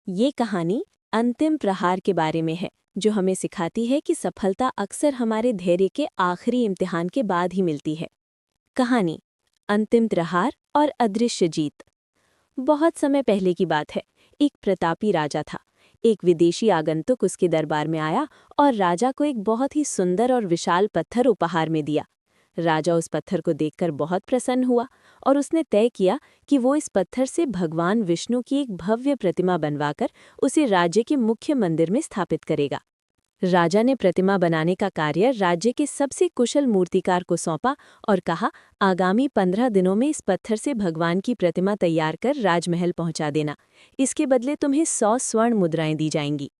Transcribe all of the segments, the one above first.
ये कहानी अंतिम प्रहार के बारे में है, जो हमें सिखाती है कि सफलता अक्सर हमारे धैर्य के आखिरी इम्तिहान के बाद ही मिलती है। कहानी अंतिम प्रहार और अदृश्य जीत। बहुत समय पहले की बात है। एक प्रतापी राजा था। एक विदेशी आगंतुक उसके दरबार में आया और राजा को एक बहुत ही सुंदर और विशाल पत्थर उपहार में दिया। राजा उस पत्थर को देखकर बहुत प्रसन्न हुआ और उसने तय किया कि वो इस पत्थर से भगवान विष्णु की एक भव्य प्रतिमा बनवाकर उसे राज्य के मुख्य मंदिर में स्थापित करेगा। राजा ने प्रतिमा बनाने का कार्य राज्य के सबसे कुशल मूर्तिकार को सौंपा और कहा, आगामी 15 दिनों में इस पत्थर से भगवान की प्रतिमा तैयार कर राजमहल पहुंचा देना। इसके बदले तुम्हें 100 स्वर्ण मुद्राएं दी जाएंगी।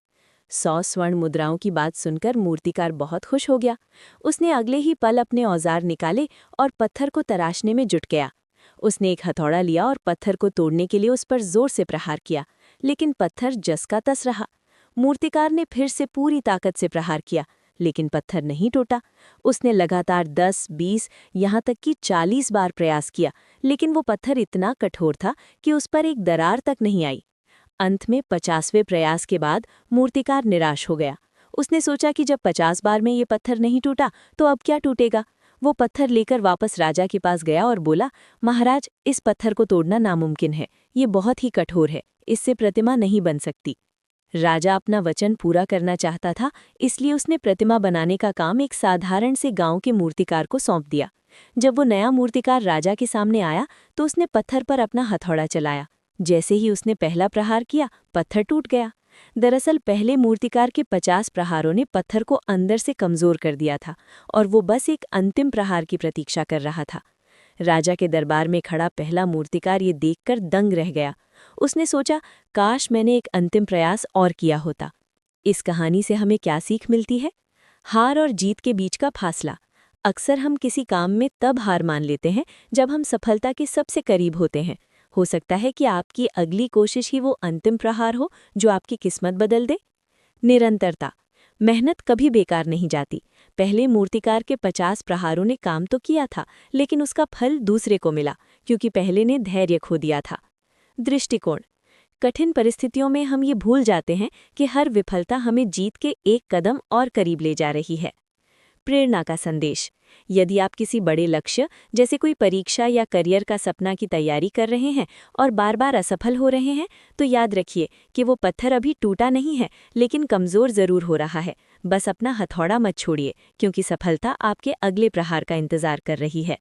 100 स्वर्ण मुद्राओं की बात सुनकर मूर्तिकार बहुत खुश हो गया। उसने अगले ही पल अपने औजार निकाले और पत्थर को तराशने में जुट गया। उसने एक हथौड़ा लिया और पत्थर को तोड़ने के लिए उस पर जोर से प्रहार किया, लेकिन पत्थर जस का तस रहा। मूर्तिकार ने फिर से पूरी ताकत से प्रहार किया, लेकिन पत्थर नहीं टूटा। उसने लगातार 10, 20, यहाँ तक कि 40 बार प्रयास किया, लेकिन वो पत्थर इतना कठोर था कि उस पर एक दरार तक नहीं आई। अंत में 50वें प्रयास के बाद मूर्तिकार निराश हो गया। उसने सोचा कि जब 50 बार में ये पत्थर नहीं टूटा तो अब क्या टूटेगा। वो पत्थर लेकर वापस राजा के पास गया और बोला, महाराज, इस पत्थर को तोड़ना नामुमकिन है। ये बहुत ही कठोर है, इससे प्रतिमा नहीं बन सकती। राजा अपना वचन पूरा करना चाहता था, इसलिए उसने प्रतिमा बनाने का काम एक साधारण से गांव के मूर्तिकार को सौंप दिया। जब वो नया मूर्तिकार राजा के सामने आया तो उसने पत्थर पर अपना हथौड़ा चलाया। जैसे ही उसने पहला प्रहार किया, पत्थर टूट गया। दरअसल पहले मूर्तिकार के 50 प्रहारों ने पत्थर को अंदर से कमजोर कर दिया था और वो बस एक अंतिम प्रहार की प्रतीक्षा कर रहा था। राजा के दरबार में खड़ा पहला मूर्तिकार ये देखकर दंग रह गया। उसने सोचा, काश मैंने एक अंतिम प्रयास और किया होता। इस कहानी से हमें क्या सीख मिलती है? हार और जीत के बीच का फासला। अक्सर हम किसी काम में तब हार मान लेते हैं जब हम सफलता के सबसे करीब होते हैं। हो सकता है कि आपकी अगली कोशिश ही वो अंतिम प्रहार हो जो आपकी किस्मत बदल दे। निरंतरता। मेहनत कभी बेकार नहीं जाती। पहले मूर्तिकार के 50 प्रहारों ने काम तो किया था, लेकिन उसका फल दूसरे को मिला, क्योंकि पहले ने धैर्य खो दिया था। दृष्टिकोण। कठिन परिस्थितियों में हम ये भूल जाते हैं कि हर विफलता हमें जीत के एक कदम और करीब ले जा रही है। प्रेरणा का संदेश। यदि आप किसी बड़े लक्ष्य जैसे कोई परीक्षा या करियर का सपना की तैयारी कर रहे हैं और बार बार असफल हो रहे हैं, तो याद रखिए कि वो पत्थर अभी टूटा नहीं है, लेकिन कमज़ोर ज़रूर हो रहा है। बस अपना हथौड़ा मत छोड़िए, क्योंकि सफलता आपके अगले प्रहार का इंतज़ार कर रही है।